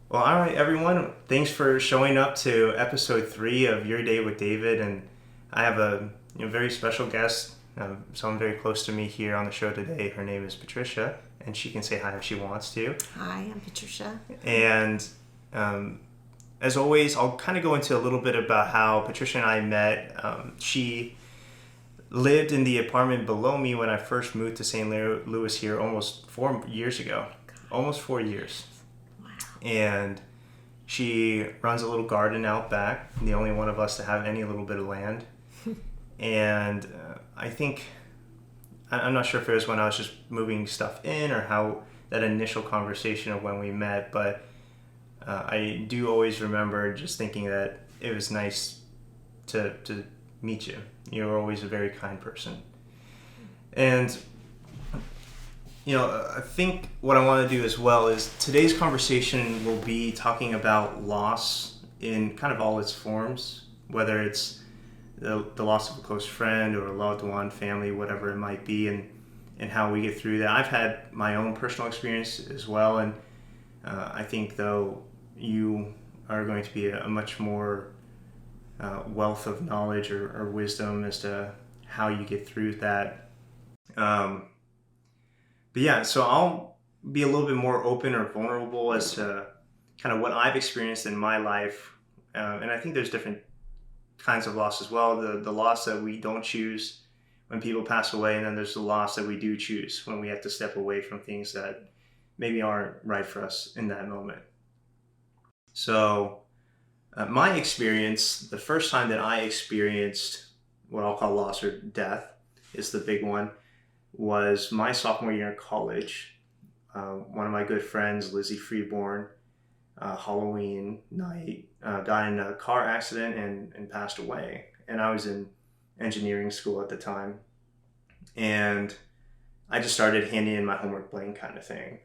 Well, all right, everyone. Thanks for showing up to episode 3 of Your Day with David. And I have a very special guest, someone very close to me here on the show today. Her name is Patricia, and she can say hi if she wants to. Hi, I'm Patricia. And um, as always, I'll kind of go into a little bit about how Patricia and I met. She lived in the apartment below me when I first moved to St. Louis here almost 4 years ago. Almost 4 years. Wow. And she runs a little garden out back, the only one of us to have any little bit of land. And I think, I'm not sure if it was when I was just moving stuff in or how that initial conversation of when we met, but I do always remember just thinking that it was nice to meet you. You were always a very kind person. And I think what I want to do as well is today's conversation will be talking about loss in kind of all its forms, whether it's the loss of a close friend or a loved one, family, whatever it might be, and how we get through that. I've had my own personal experience as well, and I think, though, you are going to be a much more wealth of knowledge or wisdom as to how you get through that. But yeah, so I'll be a little bit more open or vulnerable as to kind of what I've experienced in my life. And I think there's different kinds of loss as well. The loss that we don't choose when people pass away, and then there's the loss that we do choose when we have to step away from things that maybe aren't right for us in that moment. So my experience, the first time that I experienced what I'll call loss or death is the big one, was my sophomore year in college. One of my good friends, Lizzie Freeborn, Halloween night, got in a car accident and passed away. And I was in engineering school at the time. And I just started handing in my homework blank kind of thing.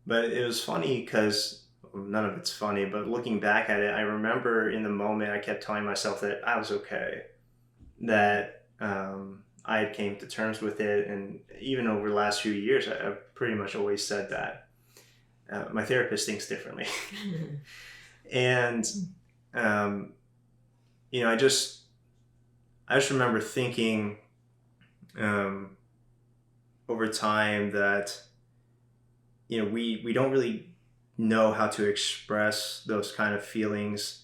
But it was funny because none of it's funny, but looking back at it, I remember in the moment I kept telling myself that I was okay, that I had came to terms with it, and even over the last few years, I've pretty much always said that. My therapist thinks differently, and I just remember thinking over time that we don't really know how to express those kind of feelings,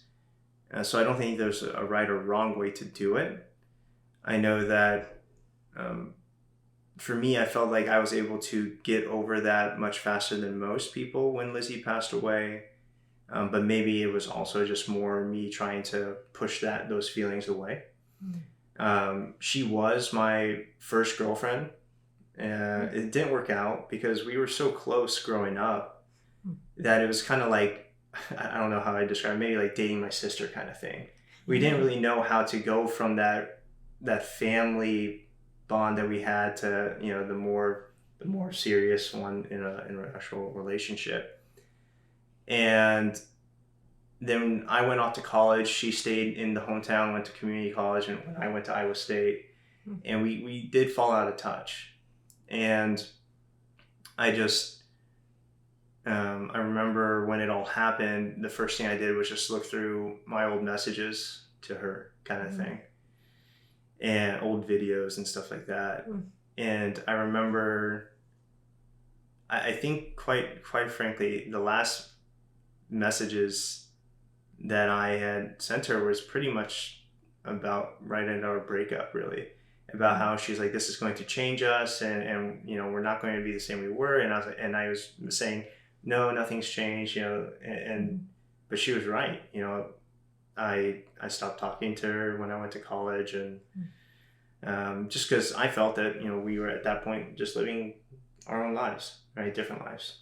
so I don't think there's a right or wrong way to do it. I know that for me, I felt like I was able to get over that much faster than most people when Lizzie passed away. But maybe it was also just more me trying to push those feelings away. She was my first girlfriend. It didn't work out because we were so close growing up that it was kind of like, I don't know how I describe it, maybe like dating my sister kind of thing. We didn't really know how to go from that family bond that we had to the more serious one in an actual relationship. And then I went off to college. She stayed in the hometown, went to community college, and when I went to Iowa State, and we did fall out of touch. And I just I remember when it all happened, the first thing I did was just look through my old messages to her kind of thing, and old videos and stuff like that. And I remember, I think quite frankly, the last messages that I had sent her was pretty much about right at our breakup, really, about how she's like, this is going to change us, and we're not going to be the same we were. And I was saying, no, nothing's changed, but she was right. I stopped talking to her when I went to college, and just because I felt that we were at that point just living our own lives, right, different lives.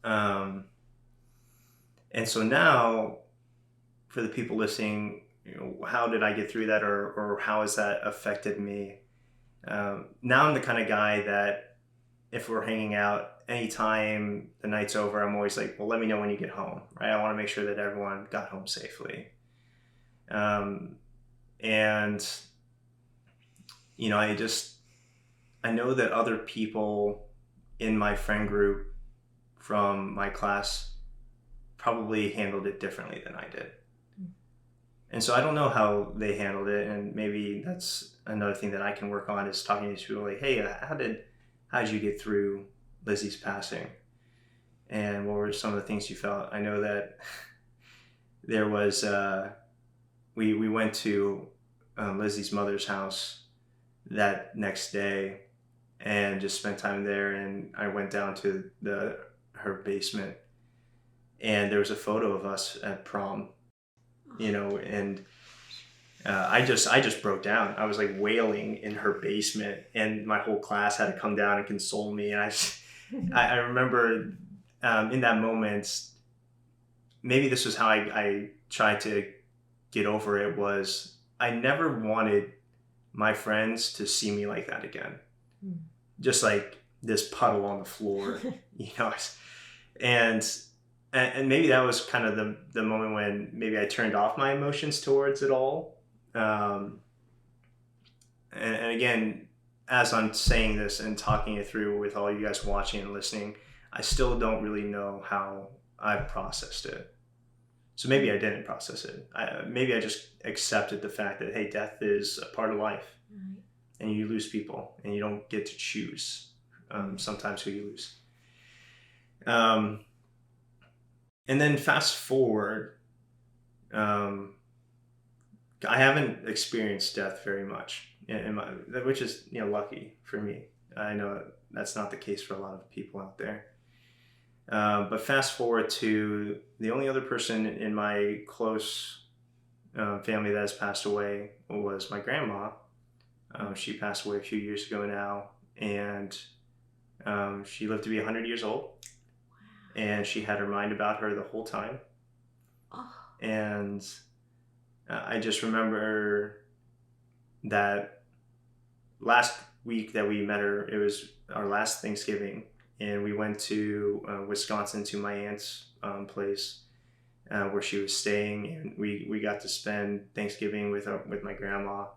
And so now, for the people listening, how did I get through that, or how has that affected me? Now I'm the kind of guy that if we're hanging out, anytime the night's over, I'm always like, well, let me know when you get home, right? I want to make sure that everyone got home safely. And I know that other people in my friend group from my class probably handled it differently than I did. And so I don't know how they handled it, and maybe that's another thing that I can work on, is talking to these people like, hey, how did you get through Lizzie's passing? And what were some of the things you felt? I know that there was, we went to Lizzie's mother's house that next day and just spent time there. And I went down to her basement, and there was a photo of us at prom, and I just broke down. I was like wailing in her basement, and my whole class had to come down and console me. And I remember in that moment, maybe this was how I tried to get over it, was I never wanted my friends to see me like that again. Just like this puddle on the floor, and maybe that was kind of the moment when maybe I turned off my emotions towards it all. And again, as I'm saying this and talking it through with all you guys watching and listening, I still don't really know how I've processed it. So maybe I didn't process it. Maybe I just accepted the fact that, hey, death is a part of life. Right. And you lose people, and you don't get to choose sometimes who you lose. And then fast forward, I haven't experienced death very much, which is lucky for me. I know that's not the case for a lot of people out there. But fast forward to the only other person in my close family that has passed away was my grandma. She passed away a few years ago now, and she lived to be 100 years old. Wow. And she had her mind about her the whole time. Oh. And I just remember that last week that we met her, it was our last Thanksgiving, and we went to Wisconsin to my aunt's place where she was staying, and we got to spend Thanksgiving with my grandma.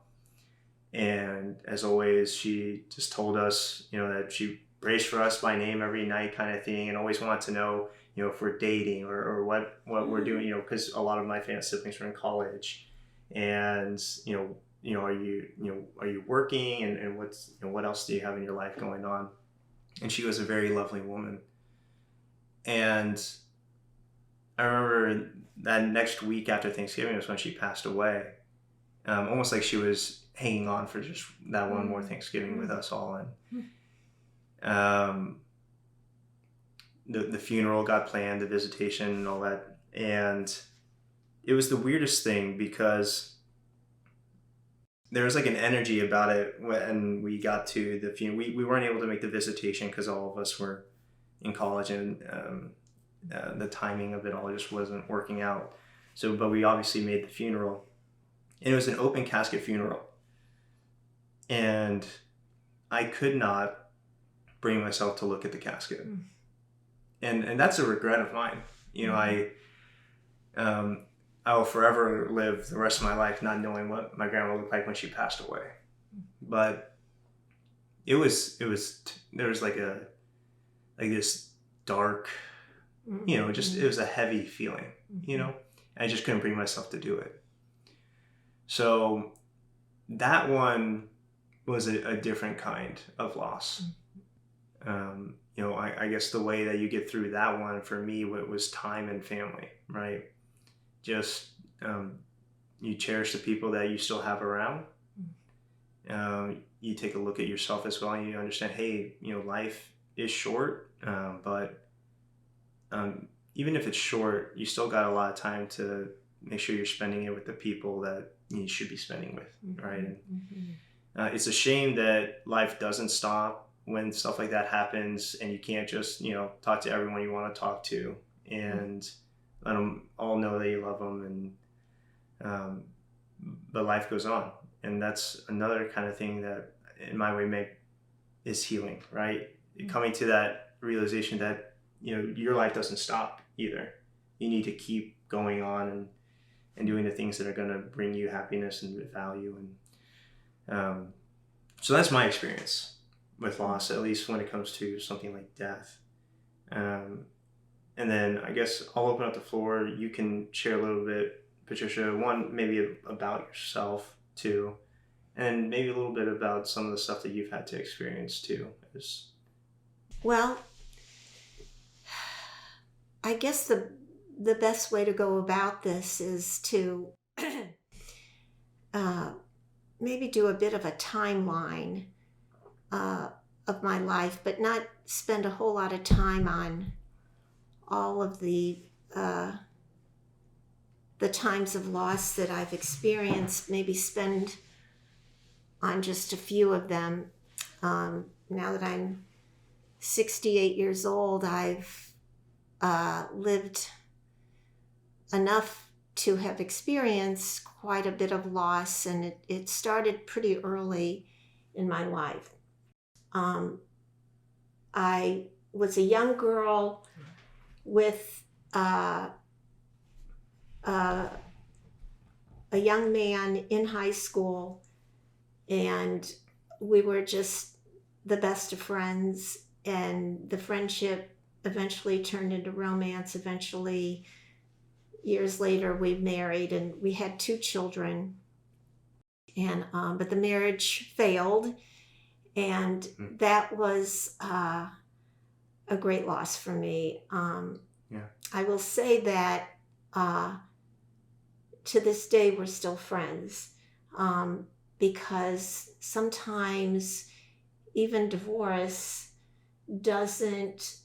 And as always, she just told us, that she prays for us by name every night, kind of thing, and always wanted to know, if we're dating or what we're doing, because a lot of my family siblings were in college, and are you working, and what's what else do you have in your life going on? And she was a very lovely woman. And I remember that next week after Thanksgiving was when she passed away, almost like she was hanging on for just that one more Thanksgiving with us all. And the funeral got planned, the visitation and all that. And it was the weirdest thing, because there was like an energy about it when we got to the funeral. We weren't able to make the visitation because all of us were in college, and the timing of it all just wasn't working out. So, but we obviously made the funeral, and it was an open casket funeral. And I could not bring myself to look at the casket. And that's a regret of mine. I will forever live the rest of my life not knowing what my grandma looked like when she passed away. But there was like this dark, just, it was a heavy feeling, I just couldn't bring myself to do it. So that one was a different kind of loss. I guess the way that you get through that one for me was time and family, right? Just you cherish the people that you still have around. You take a look at yourself as well, and you understand, hey, life is short, but even if it's short, you still got a lot of time to make sure you're spending it with the people that you should be spending with, right? And it's a shame that life doesn't stop when stuff like that happens, and you can't just talk to everyone you want to talk to and let them all know that you love them, and but life goes on. And that's another kind of thing that in my way is healing, right? Coming to that realization that your life doesn't stop either. You need to keep going on and doing the things that are going to bring you happiness and value. And so that's my experience with loss, at least when it comes to something like death. And And then I guess I'll open up the floor. You can share a little bit, Patricia, one, maybe about yourself too, and maybe a little bit about some of the stuff that you've had to experience too. Well, I guess the best way to go about this is to uh, maybe do a bit of a timeline uh, of my life, but not spend a whole lot of time on all of the times of loss that I've experienced. Maybe spend on just a few of them. Now that I'm 68 years old, I've lived enough to have experienced quite a bit of loss, and it started pretty early in my life. I was a young girl with a young man in high school, and we were just the best of friends, and the friendship eventually turned into romance. Eventually, years later, we married, and we had 2 children, and but the marriage failed, and that was a great loss for me. I will say that to this day we're still friends, because sometimes even divorce doesn't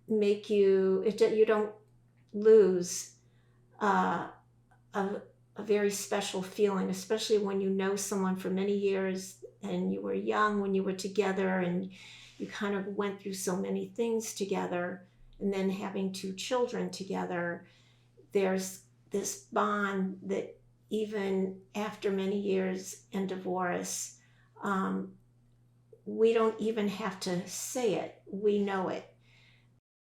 make you don't lose a very special feeling, especially when you know someone for many years and you were young when you were together and you kind of went through so many things together, and then having 2 children together, there's this bond that even after many years in divorce, we don't even have to say it. We know it,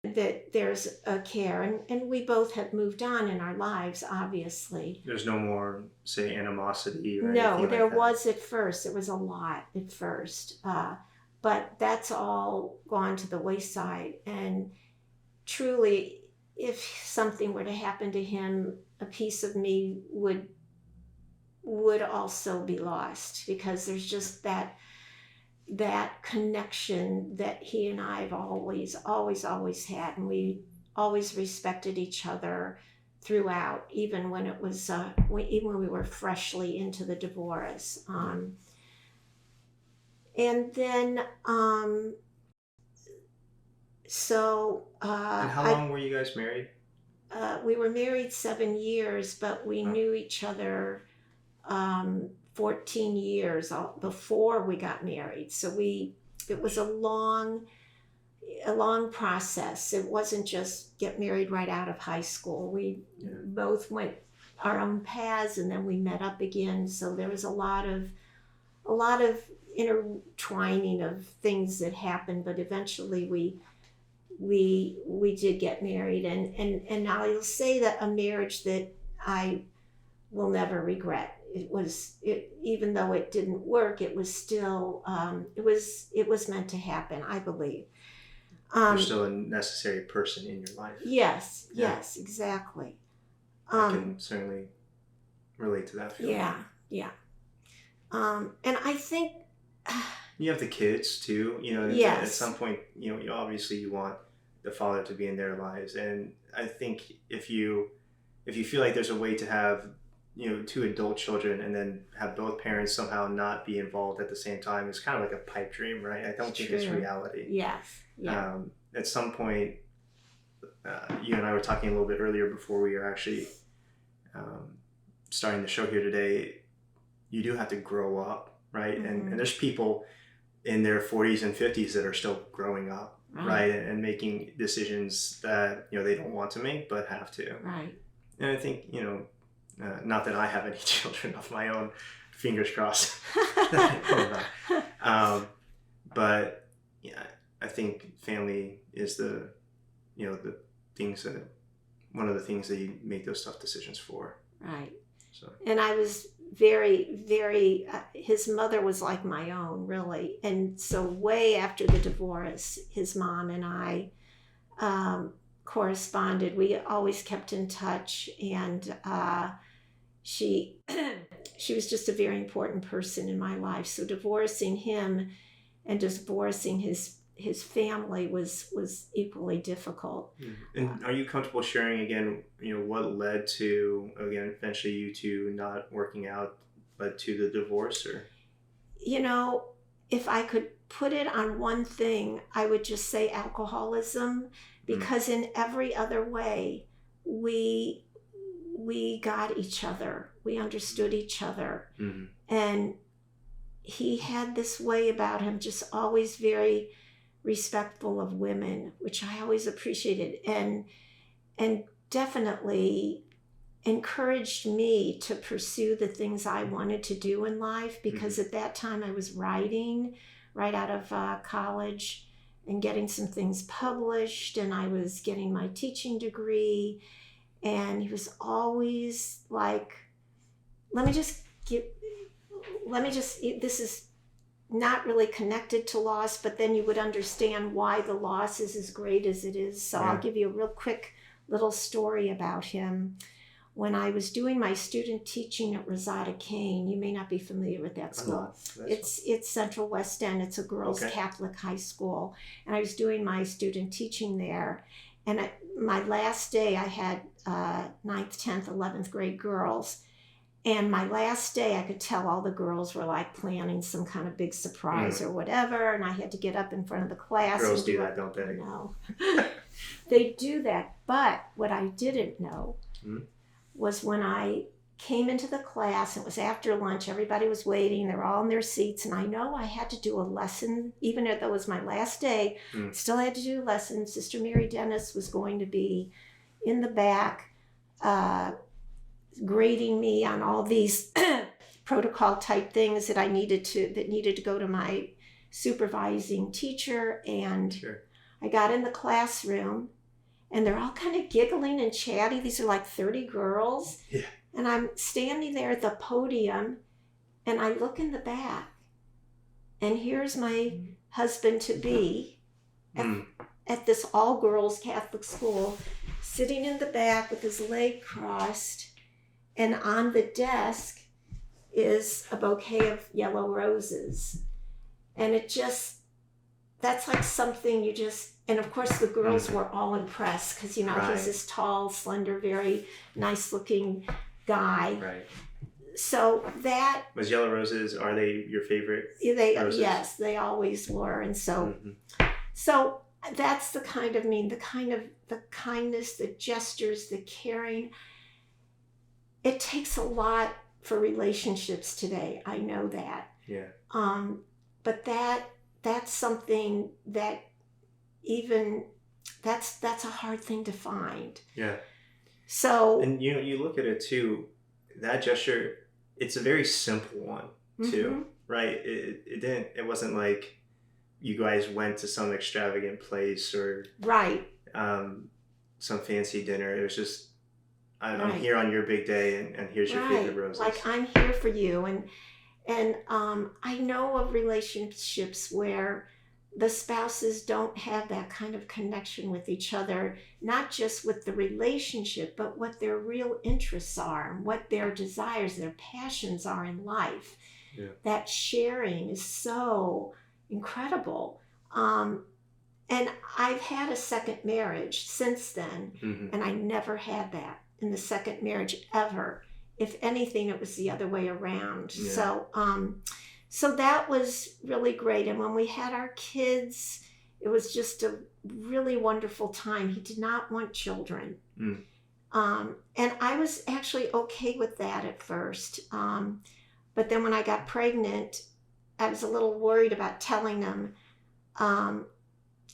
that there's a care, and we both have moved on in our lives, obviously. There's no more, say, animosity or No, anything there like that. was at first. There was a lot at first. But that's all gone to the wayside. And truly, if something were to happen to him, a piece of me would also be lost, because there's just that connection that he and I have always had, and we always respected each other throughout, even when it was even when we were freshly into the divorce. And then and how long were you guys married? We were married 7 years, but we knew each other 14 years before we got married. So it was a long process. It wasn't just get married right out of high school. We both went our own paths, and then we met up again. So there was a lot of intertwining of things that happened, but eventually we did get married, and I'll say that a marriage that I will never regret. Even though it didn't work, it was still it was meant to happen, I believe. You're still a necessary person in your life. Yes, exactly. I can certainly relate to that feeling. Yeah. And I think you have the kids too. Yes. At some point, obviously you want the father to be in their lives, and I think if you feel like there's a way to have 2 adult children and then have both parents somehow not be involved at the same time, it's kind of like a pipe dream, right? I don't think it's reality. Yes. Yeah. At some point, you and I were talking a little bit earlier before we are actually starting the show here today. You do have to grow up, right? And there's people in their 40s and 50s that are still growing up, right? And making decisions that they don't want to make but have to. Right. And I think not that I have any children of my own, fingers crossed. But yeah, I think family is the things that one of the things that you make those tough decisions for. Right. So. And I was very, very. His mother was like my own, really, and so way after the divorce, his mom and I corresponded. We always kept in touch, and she she was just a very important person in my life. So divorcing him and divorcing his family was equally difficult. And are you comfortable sharing again, what led to, again, eventually you two not working out, led to the divorce? Or if I could put it on one thing, I would just say alcoholism, because in every other way, we got each other. We understood each other. And he had this way about him, just always very respectful of women, which I always appreciated, and definitely encouraged me to pursue the things I wanted to do in life, because at that time I was writing right out of college and getting some things published, and I was getting my teaching degree, and he was always like, this is not really connected to loss, but then you would understand why the loss is as great as it is. So I'll give you a real quick little story about him. When I was doing my student teaching at Rosada Kane, you may not be familiar with that school. It's Central West End. It's a girls' Catholic high school. And I was doing my student teaching there. And my last day, I had 9th, 10th, 11th grade girls. And my last day, I could tell all the girls were like planning some kind of big surprise or whatever. And I had to get up in front of the class. Girls do that, don't they? No. They do that. But what I didn't know was when I came into the class, it was after lunch, everybody was waiting, they were all in their seats, and I know I had to do a lesson, even if that was my last day, still had to do a lesson. Sister Mary Dennis was going to be in the back grading me on all these protocol type things that needed to go to my supervising teacher. And I got in the classroom, and they're all kind of giggling and chatty. These are like 30 girls. Yeah. And I'm standing there at the podium, and I look in the back, and here's my husband-to-be at this all-girls Catholic school, sitting in the back with his leg crossed, and on the desk is a bouquet of yellow roses. And that's like something and of course the girls were all impressed, because he's this tall, slender, very nice looking guy. Right. So that was yellow roses. Are they your favorite roses? Yes, they always were. And so so that's the kindness, the gestures, the caring. It takes a lot for relationships today. I know that. Yeah. But that's something that that's a hard thing to find. Yeah. So, and you look at it too, that gesture, it's a very simple one too, right? It wasn't like you guys went to some extravagant place or some fancy dinner. It was just, I'm here on your big day, and here's your favorite roses. Like, I'm here for you. And I know of relationships where the spouses don't have that kind of connection with each other, not just with the relationship, but what their real interests are, and what their desires, their passions are in life. Yeah. That sharing is so incredible. And I've had a second marriage since then, and I never had that in the second marriage ever. If anything, it was the other way around. Yeah. So that was really great. And when we had our kids, it was just a really wonderful time. He did not want children. And I was actually okay with that at first. But then when I got pregnant, I was a little worried about telling him.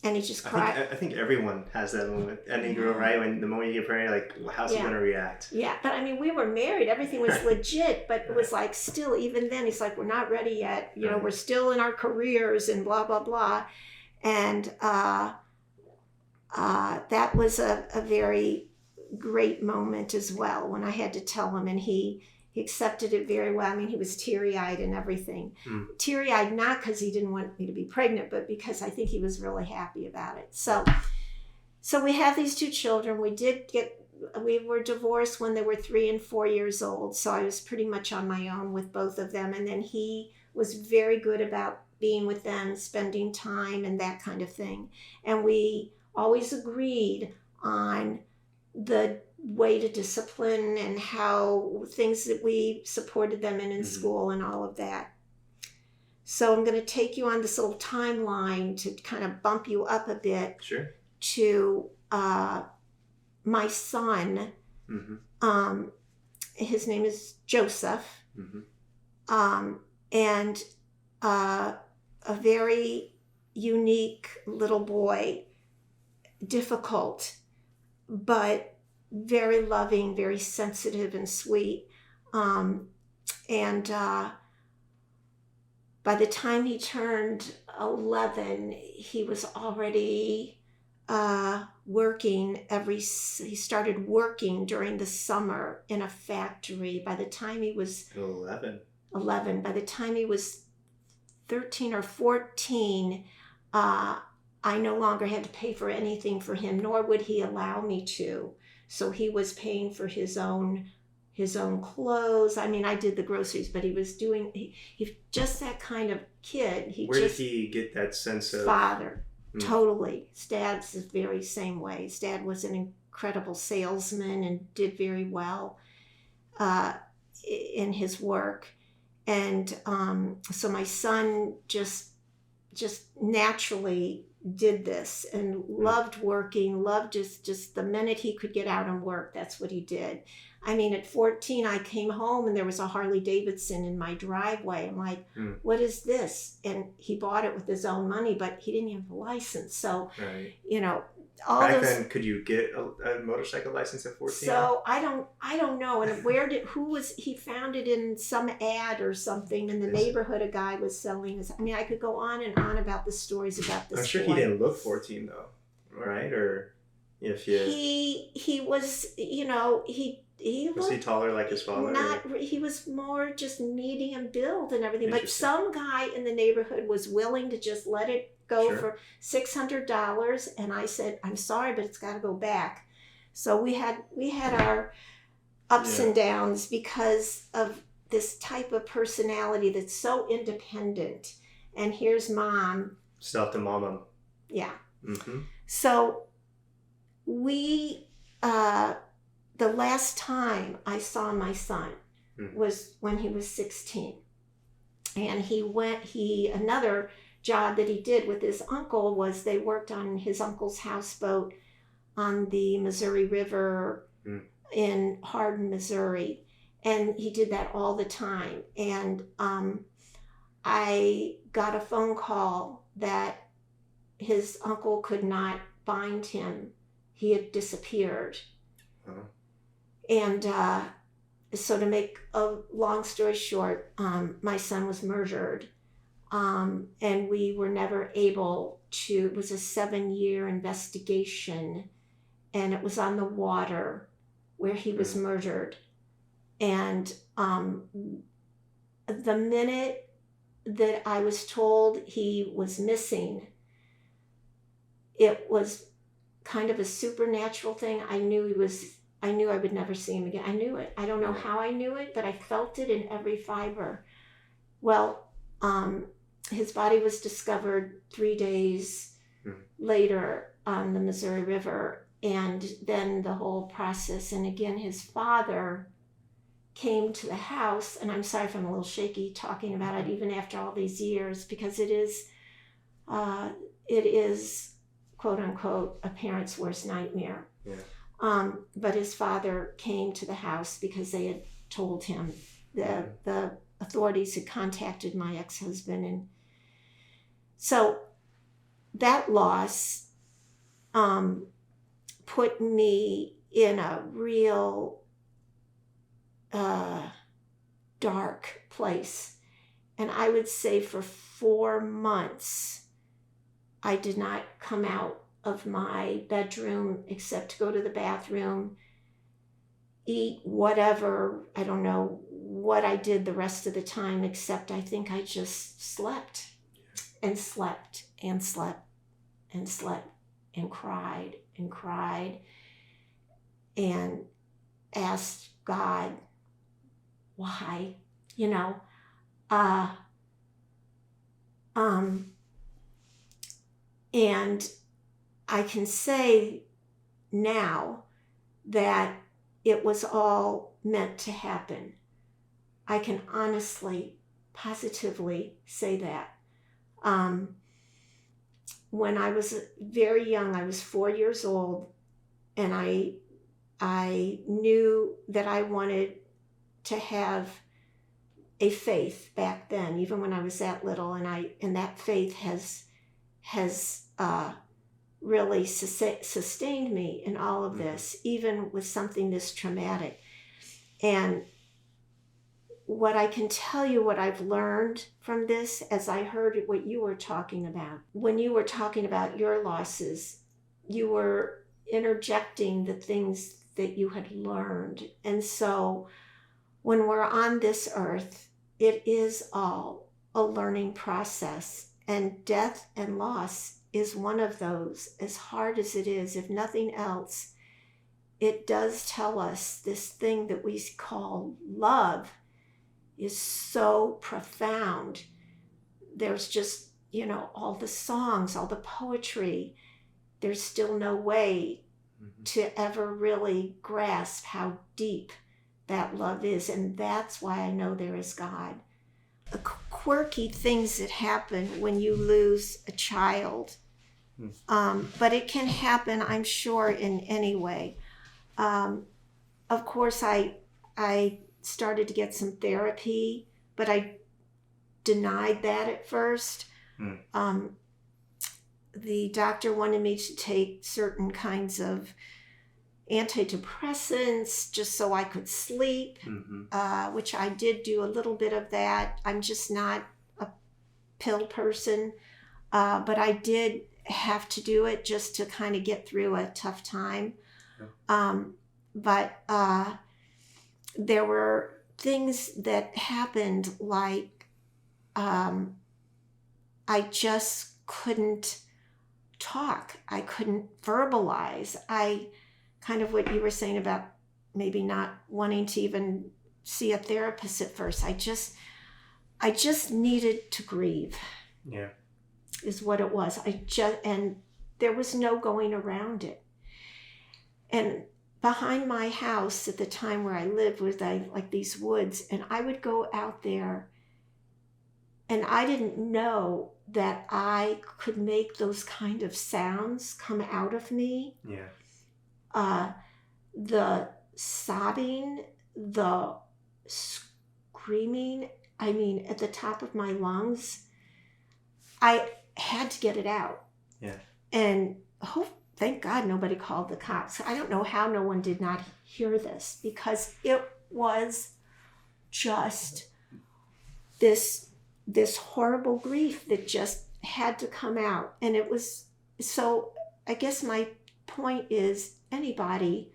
And he just cried. I think everyone has that moment. Any girl, right? When the moment you get pregnant, like, how's he going to react? Yeah, but I mean, we were married. Everything was legit. But it was like, still, even then, he's like, we're not ready yet. We're still in our careers and blah, blah, blah. And that was a very great moment as well, when I had to tell him. And he accepted it very well. I mean, he was teary-eyed and everything. Teary-eyed not because he didn't want me to be pregnant, but because I think he was really happy about it. So So we have these two children. We were divorced when they were 3 and 4 years old. So I was pretty much on my own with both of them. And then he was very good about being with them, spending time and that kind of thing. And we always agreed on the way to discipline and how things that we supported them in school and all of that. So I'm going to take you on this little timeline to kind of bump you up a bit. Sure. To my son. His name is Joseph. And a very unique little boy, difficult, but very loving, very sensitive and sweet. And by the time he turned 11, he was already he started working during the summer in a factory. By the time he was 11, by the time he was 13 or 14, I no longer had to pay for anything for him, nor would he allow me to. So he was paying for his own clothes. I mean, I did the groceries, but he was doing, he just that kind of kid. Where did he get that sense of? Father. Totally. His dad's the very same way. His dad was an incredible salesman and did very well in his work. And so my son just naturally did this and loved working, loved just the minute he could get out and work, that's what he did. I mean, at 14, I came home and there was a Harley Davidson in my driveway. I'm like, what is this? And he bought it with his own money, but he didn't have a license. So, you know, all back those. Then, could you get a motorcycle license at 14? So I don't know. And he found it in some ad or something in the neighborhood. A guy was selling this. I mean, I could go on and on about the stories about this. I'm sure he didn't look 14 though, right? Or if you. He was, you know, was he taller like his father? He was more just medium build and everything. But some guy in the neighborhood was willing to just let it go for $600, and I said, "I'm sorry, but it's got to go back." So we had our ups and downs because of this type of personality that's so independent. And here's mom. Stuff to mama. Yeah. So we. The last time I saw my son was when he was 16. And another job that he did with his uncle was they worked on his uncle's houseboat on the Missouri River in Hardin, Missouri. And he did that all the time. And I got a phone call that his uncle could not find him. He had disappeared. And so to make a long story short, my son was murdered. And we were never able to, it was a 7-year investigation, and it was on the water where he was murdered. And the minute that I was told he was missing, it was kind of a supernatural thing. I knew I would never see him again. I knew it. I don't know how I knew it, but I felt it in every fiber. Well, his body was discovered 3 days later on the Missouri River, and then the whole process. And again, his father came to the house, and I'm sorry if I'm a little shaky talking about it, even after all these years, because it is quote unquote a parent's worst nightmare. But his father came to the house because they had told him. The authorities had contacted my ex-husband, and so that loss put me in a real dark place. And I would say for 4 months I did not come out of my bedroom except to go to the bathroom, eat whatever. I don't know what I did the rest of the time, except I think I just slept and slept and slept and slept and cried and cried and asked God why, you know. Uh, and I can say now that it was all meant to happen. I can honestly, positively say that. When I was very young, I was 4 years old, and I knew that I wanted to have a faith back then, even when I was that little, and that faith has really sustained me in all of this, even with something this traumatic. And what I can tell you, what I've learned from this, as I heard what you were talking about, when you were talking about your losses, you were interjecting the things that you had learned. And so when we're on this earth, it is all a learning process, and death and loss is one of those. As hard as it is, if nothing else, it does tell us this thing that we call love is so profound. There's just, all the songs, all the poetry, there's still no way to ever really grasp how deep that love is. And that's why I know there is God. The quirky things that happen when you lose a child, but it can happen, I'm sure, in any way. Of course, I started to get some therapy, but I denied that at first. The doctor wanted me to take certain kinds of antidepressants just so I could sleep, which I did do a little bit of that. I'm just not a pill person, but I did have to do it just to kind of get through a tough time. But there were things that happened, like I just couldn't talk. I couldn't verbalize. I kind of what you were saying about maybe not wanting to even see a therapist at first. I just needed to grieve. Yeah. Is what it was. And there was no going around it. And behind my house at the time where I lived was like these woods, and I would go out there, and I didn't know that I could make those kind of sounds come out of me. Yeah. The sobbing, the screaming, I mean, at the top of my lungs, I had to get it out. Yeah. And thank God nobody called the cops. I don't know how no one did not hear this, because it was just this horrible grief that just had to come out. And it was, so I guess my point is, anybody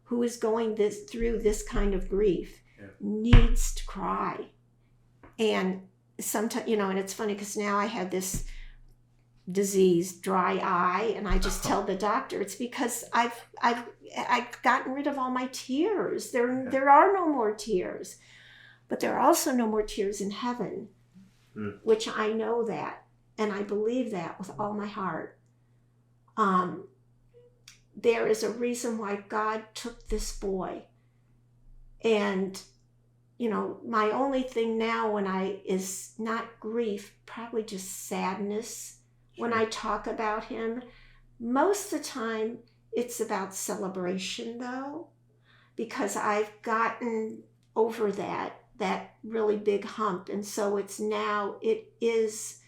who is going through this kind of grief needs to cry. And sometimes, and it's funny because now I have this disease, dry eye, and I just tell the doctor it's because I've gotten rid of all my tears. There are no more tears, but there are also no more tears in heaven, which I know that, and I believe that with all my heart. There is a reason why God took this boy, and my only thing now is not grief, probably just sadness. Sure. When I talk about him, most of the time it's about celebration though, because I've gotten over that really big hump. And so it is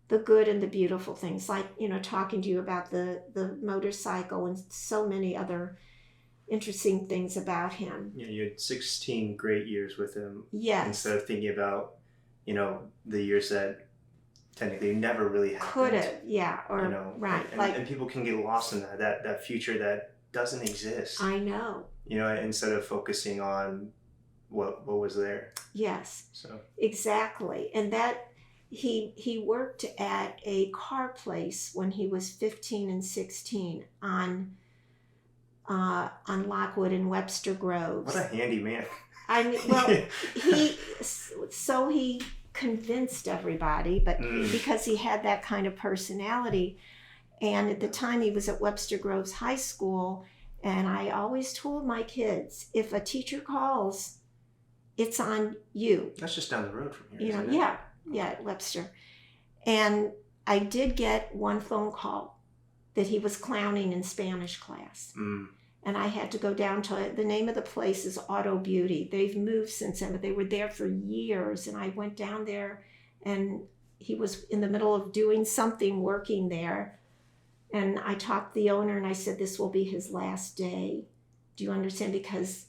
the good and the beautiful things, like, talking to you about the motorcycle and so many other interesting things about him. Yeah, you had 16 great years with him. Yes. Instead of thinking about, the years that technically never really happened. Could have, yeah, or right. And people can get lost in that future that doesn't exist. I know. Instead of focusing on what was there. Yes. So exactly. And that he worked at a car place when he was 15 and 16 on on Lockwood and Webster Groves. What a handy man. I mean, well, he convinced everybody, but because he had that kind of personality. And at the time he was at Webster Groves High School, and I always told my kids, if a teacher calls, it's on you. That's just down the road from here. Yeah, at Webster. And I did get one phone call that he was clowning in Spanish class. And I had to go down to, the name of the place is Auto Beauty. They've moved since then, but they were there for years. And I went down there, and he was in the middle of doing something, working there. And I talked to the owner, and I said, this will be his last day. Do you understand? Because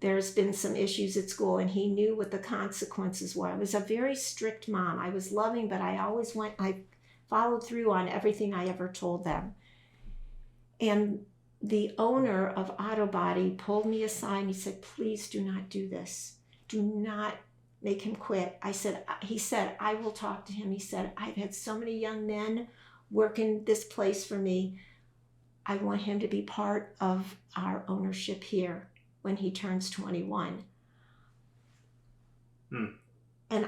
there's been some issues at school, and he knew what the consequences were. I was a very strict mom. I was loving, but I followed through on everything I ever told them. And the owner of Auto Body pulled me aside, and he said, please do not do this. Do not make him quit. He said, I will talk to him. He said, I've had so many young men work in this place for me. I want him to be part of our ownership here when he turns 21. And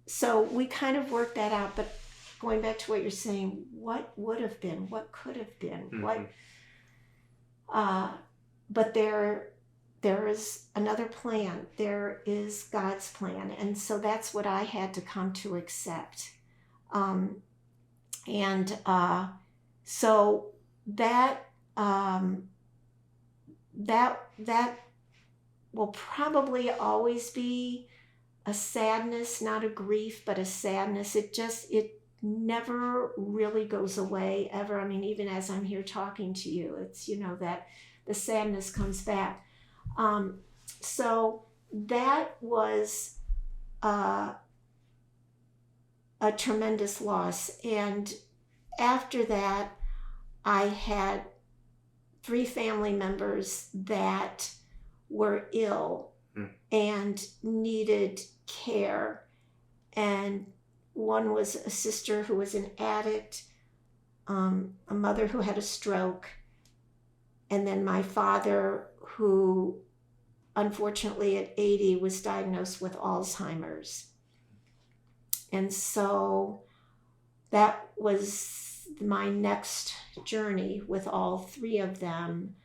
so we kind of worked that out. But going back to what you're saying, what would have been, what could have been, but there is another plan. There is God's plan. And so that's what I had to come to accept. So that will probably always be a sadness, not a grief, but a sadness. It never really goes away ever. I mean, even as I'm here talking to you, it's, that the sadness comes back. So that was a tremendous loss. And after that, I had 3 family members that were ill and needed care. And one was a sister who was an addict, a mother who had a stroke, and then my father, who unfortunately at 80 was diagnosed with Alzheimer's. And so that was my next journey with all 3 of them,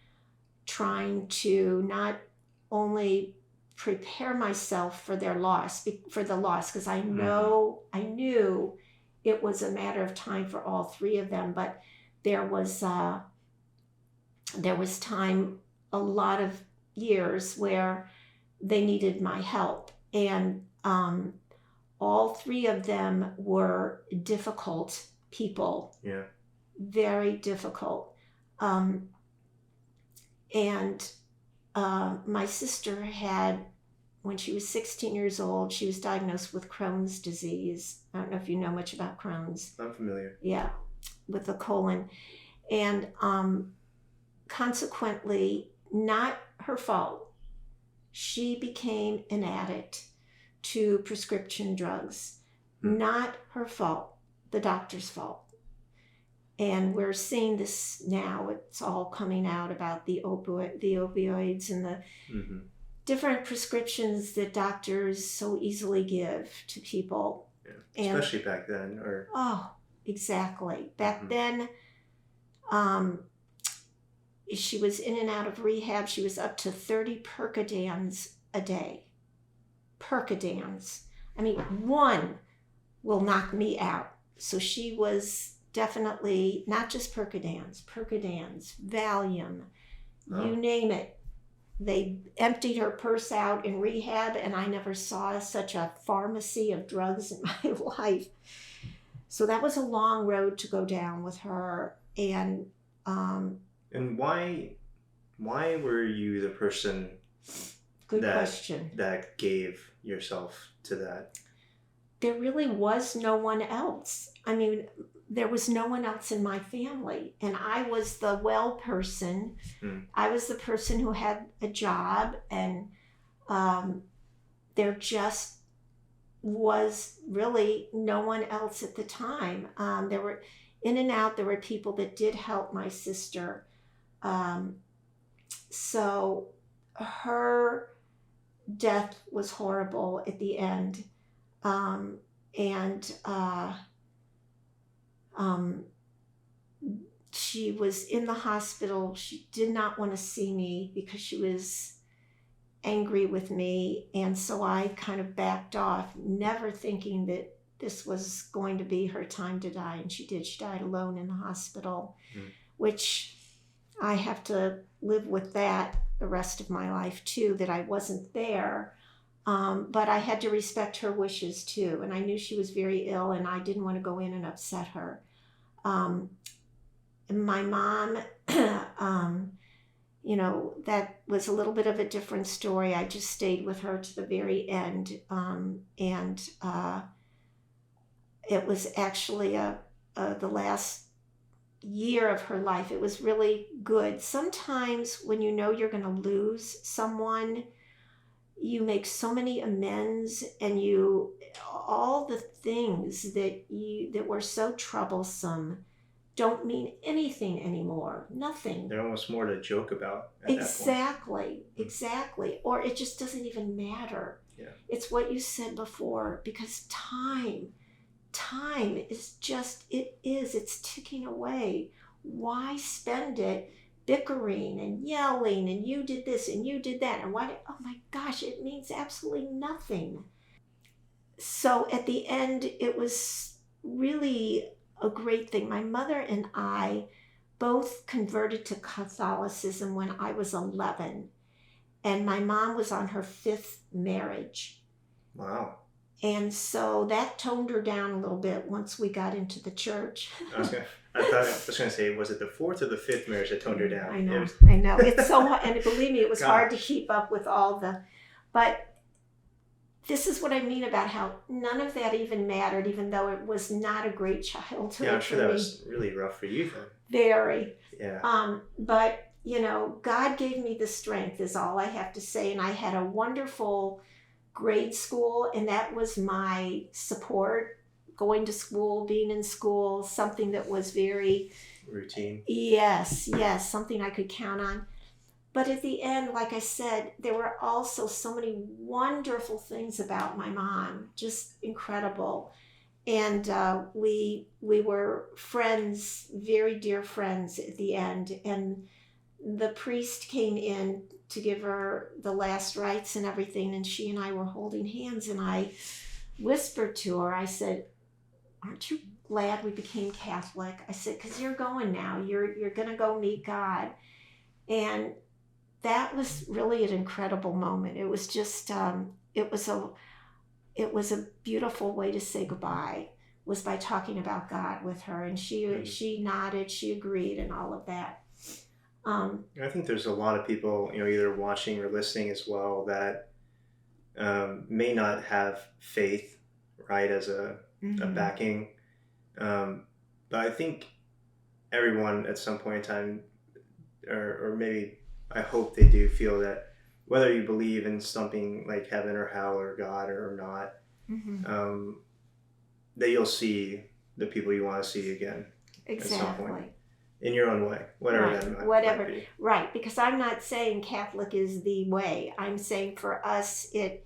trying to not only prepare myself for the loss, because I knew it was a matter of time for all 3 of them, but there was time, a lot of years where they needed my help. And all 3 of them were difficult people. Yeah. Very difficult. My sister had, when she was 16 years old, she was diagnosed with Crohn's disease. I don't know if you know much about Crohn's. I'm familiar. Yeah, with the colon. And consequently, not her fault, she became an addict to prescription drugs. Not her fault, the doctor's fault. And we're seeing this now. It's all coming out about the opioids and the different prescriptions that doctors so easily give to people. Yeah. Especially back then. Oh, exactly. Back then, she was in and out of rehab. She was up to 30 Percodans a day. Percodans. I mean, one will knock me out. So she was definitely not just Percodans, Valium, you name it. They emptied her purse out in rehab, and I never saw such a pharmacy of drugs in my life. So that was a long road to go down with her. And why were you the person question that gave yourself to that? There really was no one else. I mean, there was no one else in my family, and I was the well person. I was the person who had a job, and there just was really no one else at the time. There were in and out. There were people that did help my sister, So her death was horrible at the end. Um, and um, she was in the hospital. She did not want to see me because she was angry with me. And so I kind of backed off, never thinking that this was going to be her time to die. And she did. She died alone in the hospital, which I have to live with that the rest of my life too, that I wasn't there. But I had to respect her wishes too. And I knew she was very ill and I didn't want to go in and upset her. My mom, that was a little bit of a different story. I just stayed with her to the very end. And it was actually the last year of her life. It was really good. Sometimes when you know you're going to lose someone, you make so many amends, and all the things that were so troublesome don't mean anything anymore. Nothing. They're almost more to joke about at Exactly. Or it just doesn't even matter. Yeah. It's what you said before, because time is just, it's ticking away. Why spend it bickering and yelling and you did this and you did that, and oh my gosh, it means absolutely nothing. So at the end, it was really a great thing. My mother and I both converted to Catholicism when I was 11, and my mom was on her 5th marriage. Wow. And so that toned her down a little bit once we got into the church. I was going to say, was it the 4th or the 5th marriage that toned her down? I know. It's so hard. And believe me, it was hard to keep up with all but this is what I mean about how none of that even mattered, even though it was not a great childhood. Yeah, I'm sure that was really rough for you then. Very. Yeah. But, God gave me the strength is all I have to say. And I had a wonderful grade school, and that was my support. Going to school, being in school, something that was very routine. Yes, something I could count on. But at the end, like I said, there were also so many wonderful things about my mom, just incredible. And we were friends, very dear friends at the end. And the priest came in to give her the last rites and everything, and she and I were holding hands, and I whispered to her, I said, "Aren't you glad we became Catholic?" I said, "Because you're going now. You're going to go meet God." And that was really an incredible moment. It was just, it was a beautiful way to say goodbye, was by talking about God with her. And she nodded, she agreed, and all of that. I think there's a lot of people, either watching or listening as well, that may not have faith, right, as a backing. But I think everyone at some point in time, or maybe I hope they do, feel that whether you believe in something like heaven or hell or God or not, that you'll see the people you want to see again. Exactly. At some point. In your own way, whatever that might be. Right, because I'm not saying Catholic is the way. I'm saying for us, it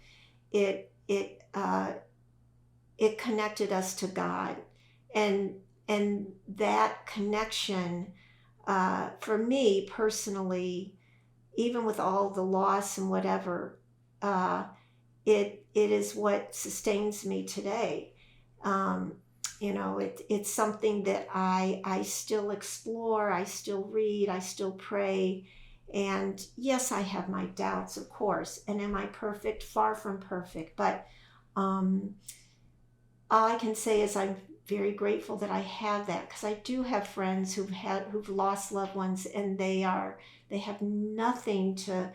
connected us to God, and that connection, for me personally, even with all the loss and whatever, it is what sustains me today. It's something that I still explore, I still read, I still pray. And yes, I have my doubts, of course. And am I perfect? Far from perfect. But all I can say is I'm very grateful that I have that, because I do have friends who've lost loved ones, and they have nothing to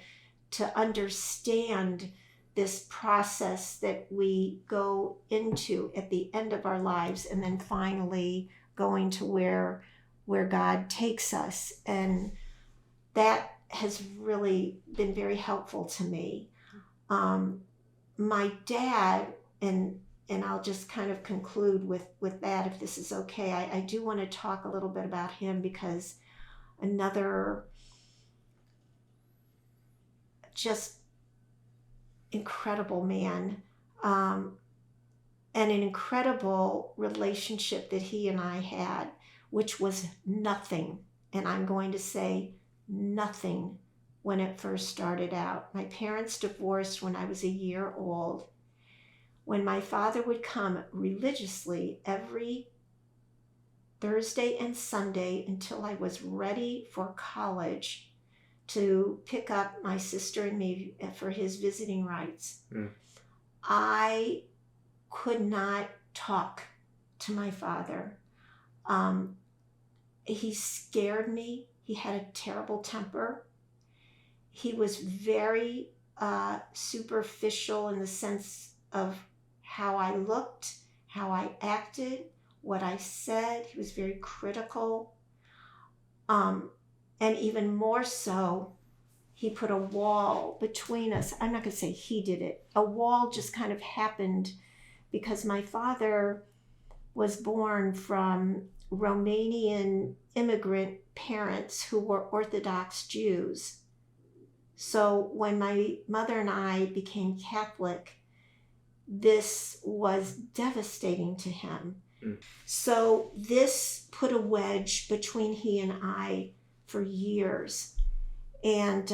understand this process that we go into at the end of our lives, and then finally going to where God takes us. And that has really been very helpful to me. My dad, and I'll just kind of conclude with that, if this is okay. I do want to talk a little bit about him, because another just incredible man, and an incredible relationship that he and I had, which was nothing. And I'm going to say nothing when it first started out. My parents divorced when I was a year old. When my father would come religiously every Thursday and Sunday until I was ready for college to pick up my sister and me for his visiting rights, I could not talk to my father. He scared me. He had a terrible temper. He was very superficial in the sense of how I looked, how I acted, what I said. He was very critical. And even more so, he put a wall between us. I'm not going to say he did it. A wall just kind of happened because my father was born from Romanian immigrant parents who were Orthodox Jews. So when my mother and I became Catholic, this was devastating to him. So this put a wedge between he and I for years. And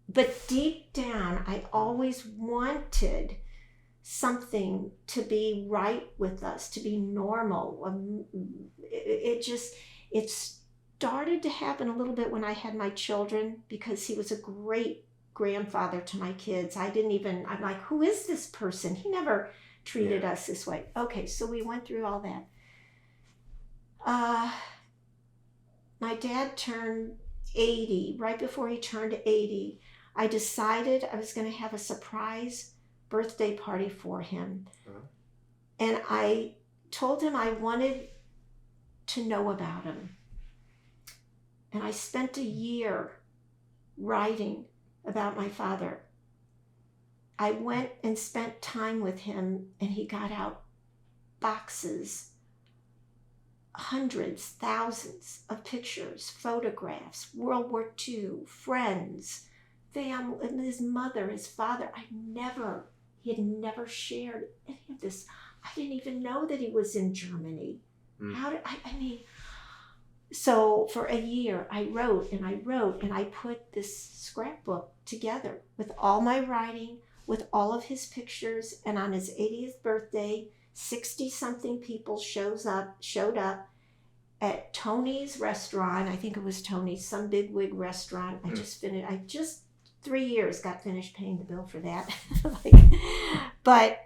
but deep down, I always wanted something to be right with us, to be normal. It started to happen a little bit when I had my children, because he was a great grandfather to my kids. I'm like, who is this person? He never treated us this way. Okay, so we went through all that. My dad turned 80. Right before he turned 80, I decided I was going to have a surprise birthday party for him. And I told him I wanted to know about him. And I spent a year writing about my father. I went and spent time with him, and he got out boxes, hundreds, thousands of pictures, photographs, World War II, friends, family, his mother, his father. He had never shared any of this. I didn't even know that he was in Germany. So for a year, I wrote, and I put this scrapbook together with all my writing, with all of his pictures. And on his 80th birthday, 60-something people showed up at Tony's restaurant. I think it was Tony's, some bigwig restaurant. I just 3 years got finished paying the bill for that. But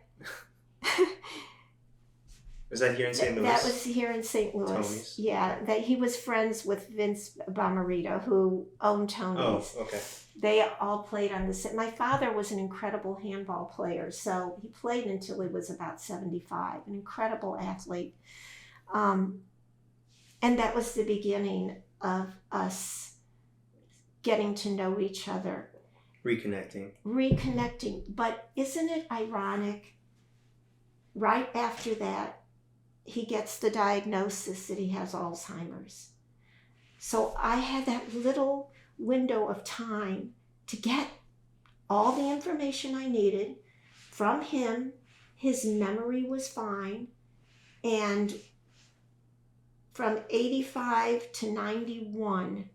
was that here in St. Louis? That was here in St. Louis. Tony's? Yeah, that he was friends with Vince Bomarito, who owned Tony's. Oh, okay. They all played on the set. My father was an incredible handball player, so he played until he was about 75. An incredible athlete. And that was the beginning of us getting to know each other. Reconnecting. But isn't it ironic? Right after that, he gets the diagnosis that he has Alzheimer's. So I had that little window of time to get all the information I needed from him. His memory was fine. And from 85 to 91,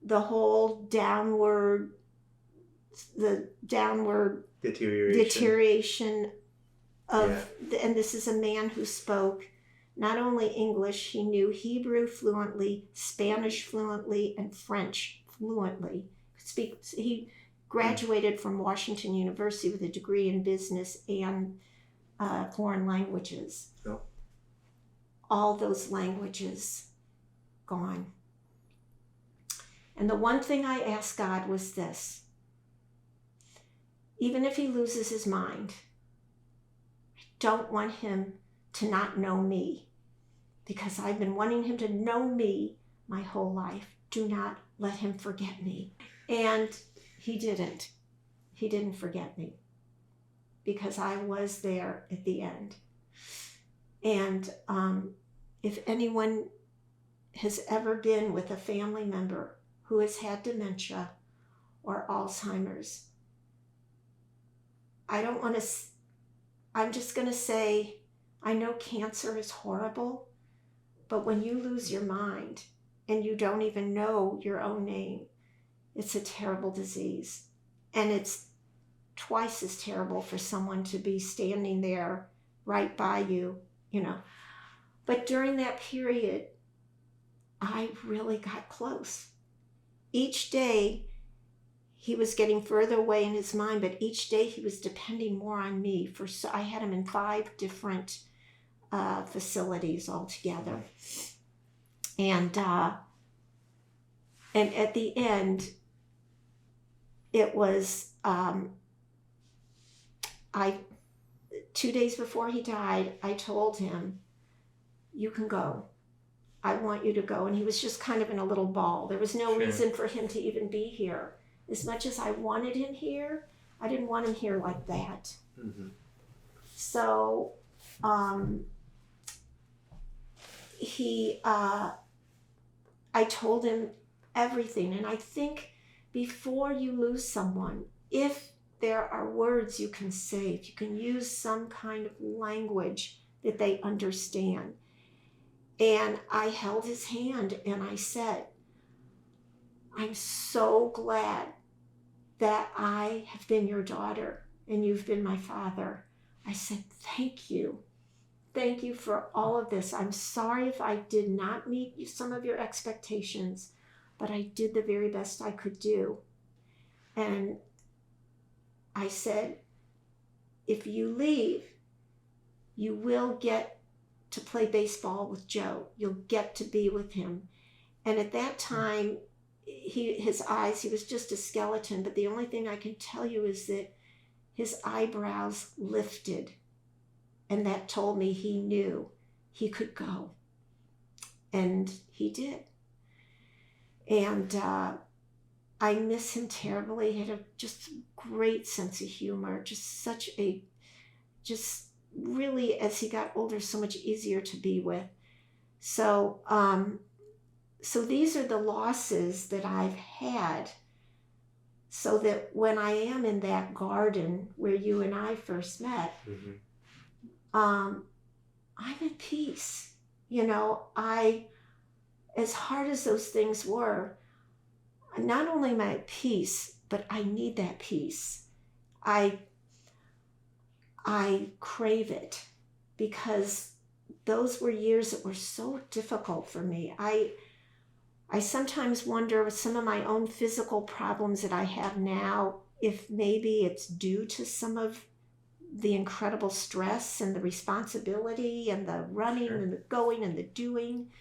the whole downward deterioration of, and this is a man who spoke not only English, he knew Hebrew fluently, Spanish fluently, and French fluently. He graduated from Washington University with a degree in business and foreign languages. Oh. All those languages gone. And the one thing I asked God was this: even if he loses his mind, I don't want him to not know me, because I've been wanting him to know me my whole life. Do not let him forget me. And he didn't. He didn't forget me, because I was there at the end. And if anyone has ever been with a family member who has had dementia or Alzheimer's. I don't want to, I'm just going to say, I know cancer is horrible, but when you lose your mind and you don't even know your own name, it's a terrible disease. And it's twice as terrible for someone to be standing there right by you, you know. But during that period, I really got close. Each day, he was getting further away in his mind, but each day he was depending more on me. I had him in 5 different facilities altogether. And at the end, it was, 2 days before he died, I told him, you can go. I want you to go. And he was just kind of in a little ball. There was no reason for him to even be here. As much as I wanted him here, I didn't want him here like that. Mm-hmm. So I told him everything. And I think before you lose someone, if there are words you can say, if you can use some kind of language that they understand. And I held his hand and I said, I'm so glad that I have been your daughter and you've been my father. I said, thank you. Thank you for all of this. I'm sorry if I did not meet some of your expectations, but I did the very best I could do. And I said, if you leave, you will get to play baseball with Joe. You'll get to be with him. And at that time, his eyes, he was just a skeleton, but the only thing I can tell you is that his eyebrows lifted. And that told me he knew he could go. And he did. And I miss him terribly. He had just great sense of humor, just really, as he got older, so much easier to be with. So these are the losses that I've had, so that when I am in that garden where you and I first met, mm-hmm. I'm at peace. You know, as hard as those things were, not only am I at peace, but I need that peace. I crave it, because those were years that were so difficult for me. I sometimes wonder with some of my own physical problems that I have now, if maybe it's due to some of the incredible stress and the responsibility and the running and the going and the doing.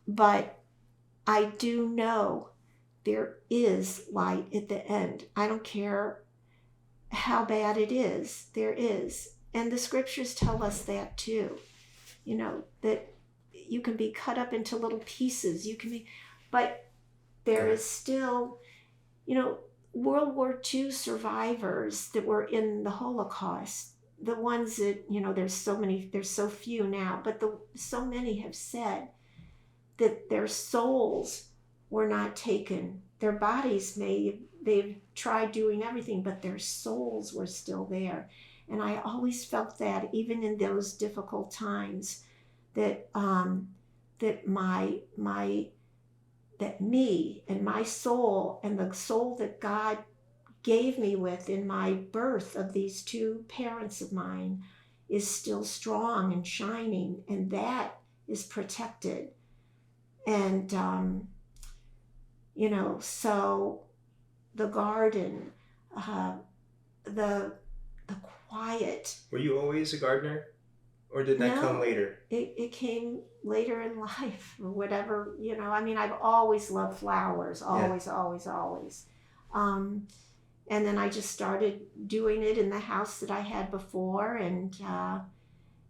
But I do know there is light at the end. I don't care how bad it is, there is. And the scriptures tell us that too. You know, that you can be cut up into little pieces. But there is still, you know, World War II survivors that were in the Holocaust, the ones that, you know, there's so few now, but so many have said that their souls were not taken. Their bodies they've tried doing everything, but their souls were still there. And I always felt that, even in those difficult times, that that me and my soul and the soul that God gave me with in my birth of these 2 parents of mine is still strong and shining, and that is protected. And you know, so the garden, the quiet. Were you always a gardener, or did that come later? It came later in life, or whatever, you know. I mean, I've always loved flowers, always. And then I just started doing it in the house that I had before, and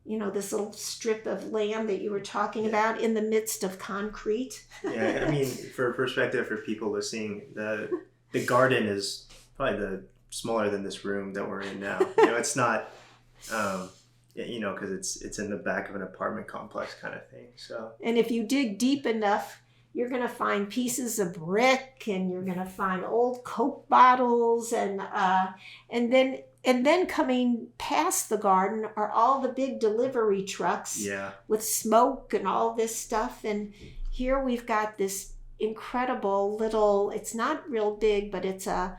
you know, this little strip of land that you were talking about in the midst of concrete. Yeah, I mean, for perspective for people listening, the garden is probably smaller than this room that we're in now. You know, it's not, you know, because it's in the back of an apartment complex kind of thing. So. And if you dig deep enough, you're going to find pieces of brick, and you're going to find old Coke bottles, and then coming past the garden are all the big delivery trucks with smoke and all this stuff. And here we've got this incredible little, it's not real big, but it's a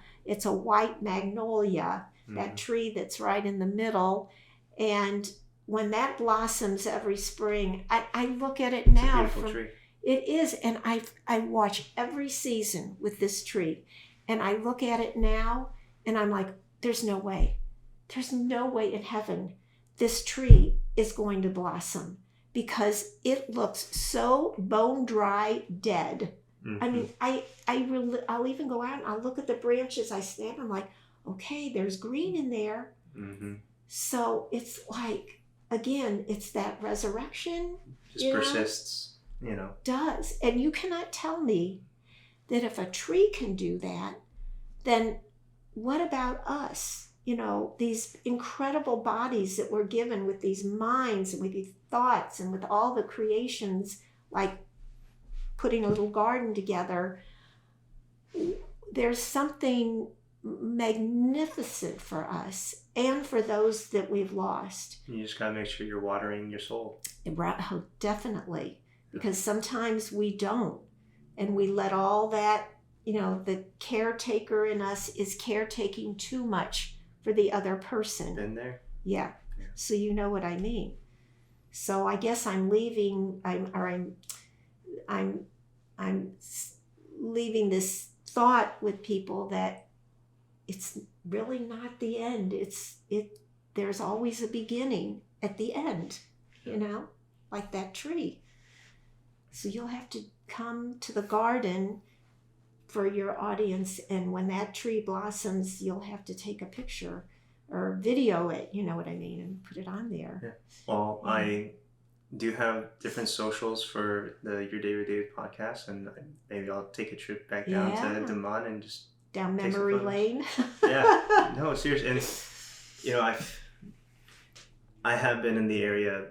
white magnolia, that tree that's right in the middle. And when that blossoms every spring, I look at it now. It's a beautiful tree. It is, and I watch every season with this tree, and I look at it now, and I'm like, there's no way in heaven this tree is going to blossom, because it looks so bone dry dead. I mean, I'll even go out and I'll look at the branches. I stand, I'm like, okay, there's green in there. So it's like, again, it's that resurrection. Just persists. Does. And you cannot tell me that if a tree can do that, then what about us? These incredible bodies that we're given with these minds and with these thoughts and with all the creations, like putting a little garden together. There's something magnificent for us and for those that we've lost. You just got to make sure you're watering your soul. Oh, definitely. Because sometimes we don't, and we let all that, the caretaker in us is caretaking too much for the other person. Been there? Yeah. So you know what I mean. So I guess I'm leaving. I'm leaving this thought with people that it's really not the end. There's always a beginning at the end. Like that tree. So you'll have to come to the garden for your audience, and when that tree blossoms, you'll have to take a picture or video it, you know what I mean, and put it on there. Yeah. Well, I do have different socials for your Day with David podcast, and maybe I'll take a trip back down to Des Moines and just down memory lane. Yeah. No, seriously. And I have been in the area.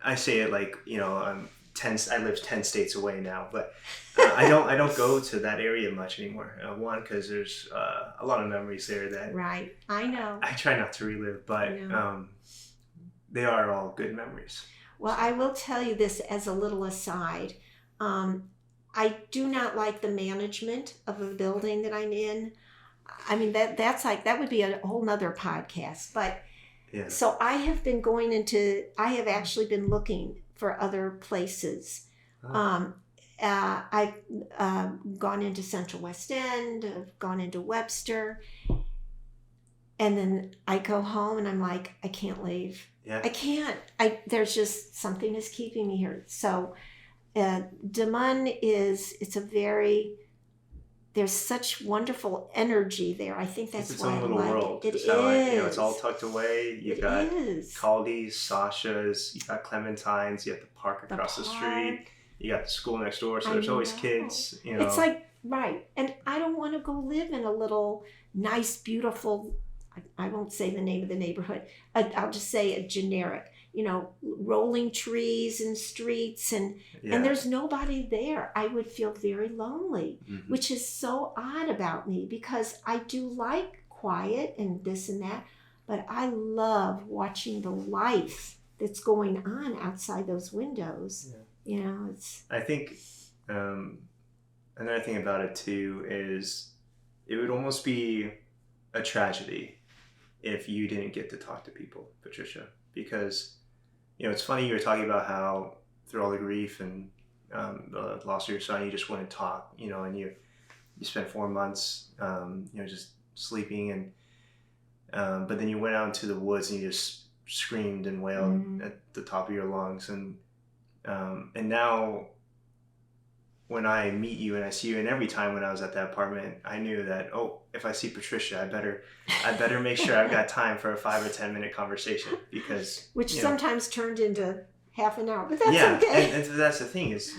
I say it like, I live 10 states away now, but I don't go to that area much anymore. One, because there's a lot of memories there that right. I know. I try not to relive, but they are all good memories. Well, I will tell you this as a little aside. I do not like the management of a building that I'm in. I mean, that would be a whole nother podcast. But so I have actually been looking for other places. I've gone into Central West End, I've gone into Webster, and then I go home and I'm like, I can't leave. Yeah. I can't. There's just something is keeping me here. So Des Moines there's such wonderful energy there. I think that's why I like it. It's its own little world. It is. It's all tucked away. You got Caldi's, Sasha's, you got Clementine's, you have the park across the street, you got the school next door, so there's always kids. It's like, right. And I don't want to go live in a little nice, beautiful, I won't say the name of the neighborhood. I'll just say a generic, rolling trees and streets, and there's nobody there. I would feel very lonely, which is so odd about me, because I do like quiet and this and that, but I love watching the life that's going on outside those windows. I think another thing about it too is it would almost be a tragedy if you didn't get to talk to people, Patricia, because it's funny, you were talking about how through all the grief and the loss of your son, you just wouldn't talk, and you spent 4 months just sleeping, and but then you went out into the woods and you just screamed and wailed at the top of your lungs, and now when I meet you and I see you, and every time when I was at that apartment, I knew that, if I see Patricia, I better make sure I've got time for a 5 or 10 minute conversation, because which sometimes turned into half an hour, but that's okay. And that's the thing is,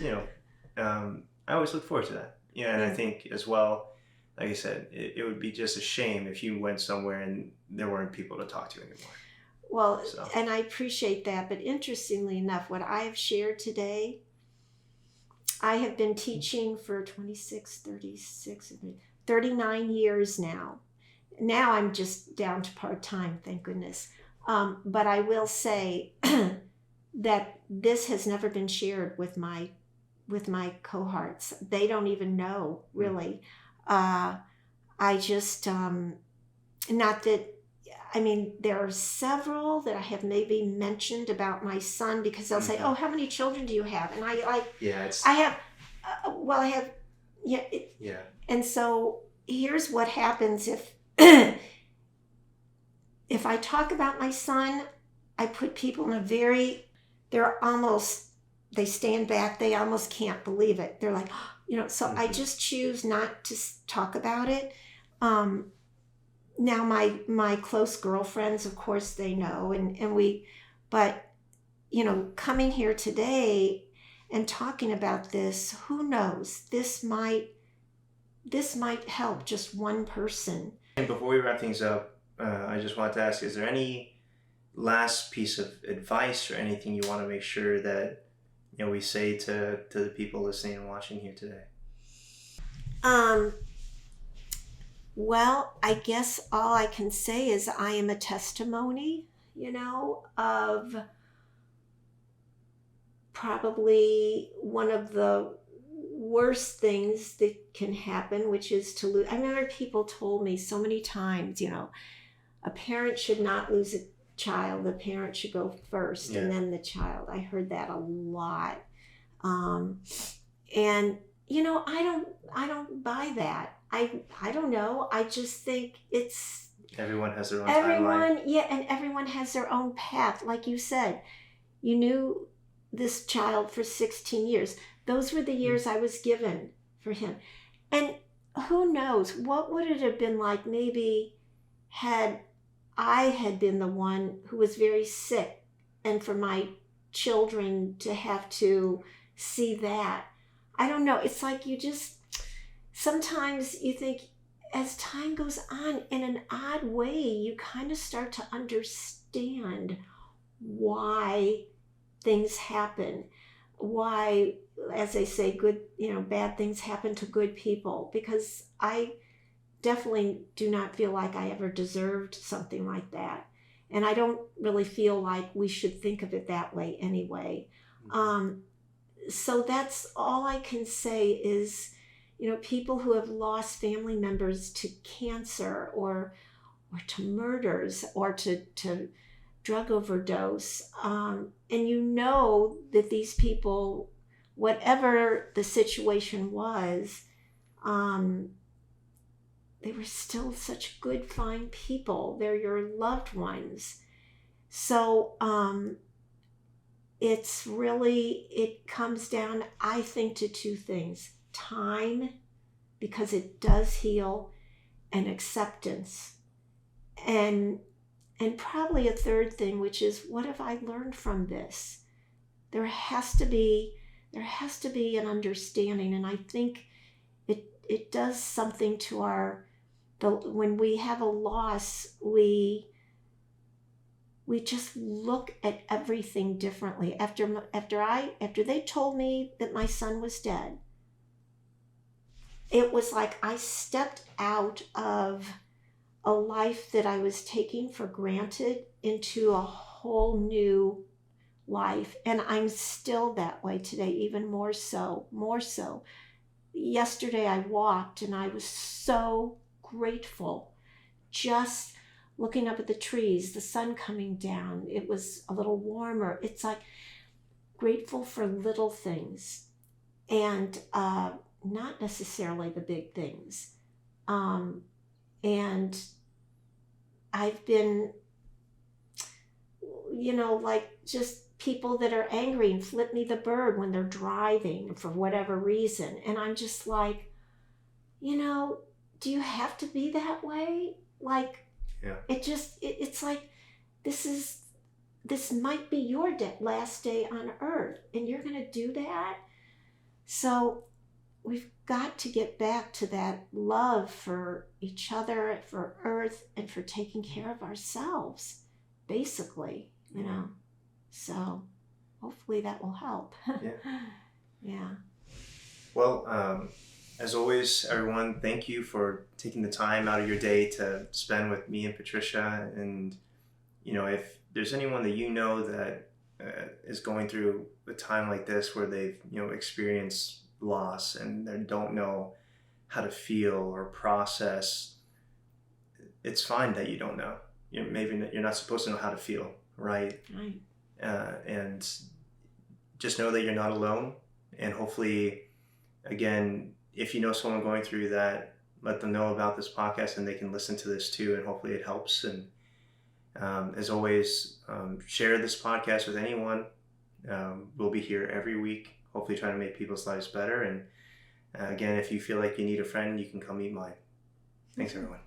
I always look forward to that. And I think as well, like I said, it would be just a shame if you went somewhere and there weren't people to talk to anymore. Well, and I appreciate that, but interestingly enough, what I've shared today I have been teaching for 26, 36, 39 years now. Now I'm just down to part-time, thank goodness. But I will say that this has never been shared with my cohorts. They don't even know, really. I just, not that, I mean, there are several that I have maybe mentioned about my son, because they'll say, "Oh, how many children do you have?" And I have, well, I have, yeah. Yeah. And so here's what happens if if I talk about my son, I put people in a very, they stand back, they almost can't believe it. They're like, so I just choose not to talk about it. Now my close girlfriends, of course, they know, but coming here today and talking about this, who knows? This might help just one person. And before we wrap things up, I just wanted to ask, is there any last piece of advice or anything you want to make sure that we say to the people listening and watching here today? Well, I guess all I can say is I am a testimony, of probably one of the worst things that can happen, which is to lose. I remember people told me so many times, a parent should not lose a child. The parent should go first, and then the child. I heard that a lot. And I don't buy that. I don't know. I just think it's everyone has their own timeline. Yeah, and everyone has their own path. Like you said, you knew this child for 16 years. Those were the years I was given for him. And who knows, what would it have been like maybe had I had been the one who was very sick, and for my children to have to see that. I don't know. It's like sometimes you think as time goes on, in an odd way, you kind of start to understand why things happen. Why, as they say, good, bad things happen to good people. Because I definitely do not feel like I ever deserved something like that. And I don't really feel like we should think of it that way anyway. So that's all I can say is, people who have lost family members to cancer or to murders or to drug overdose, and that these people, whatever the situation was, they were still such good, fine people. They're your loved ones. So it comes down, I think, to two things: time, because it does heal, and acceptance. And probably a third thing, which is, what have I learned from this? There has to be an understanding, and I think it does something to when we have a loss, we just look at everything differently. After they told me that my son was dead, it was like I stepped out of a life that I was taking for granted into a whole new life. And I'm still that way today, even more so. Yesterday I walked and I was so grateful, just looking up at the trees, the sun coming down. It was a little warmer. It's like grateful for little things, and not necessarily the big things. And I've been, like just people that are angry and flip me the bird when they're driving for whatever reason. And I'm just like, do you have to be that way? Like, it's like, this might be your last day on earth, and you're going to do that? So we've got to get back to that love for each other, for earth, and for taking care of ourselves, basically, So hopefully that will help. Yeah. Yeah. Well, as always, everyone, thank you for taking the time out of your day to spend with me and Patricia. And, if there's anyone that that is going through a time like this where they've, experienced loss and they don't know how to feel or process, it's fine that you don't know. Maybe you're not supposed to know how to feel, right? Right. And just know that you're not alone. And hopefully, again, if you know someone going through that, let them know about this podcast and they can listen to this too. And hopefully it helps. And as always, share this podcast with anyone. We'll be here every week, hopefully trying to make people's lives better. And again, if you feel like you need a friend, you can come meet mine. Thanks, everyone.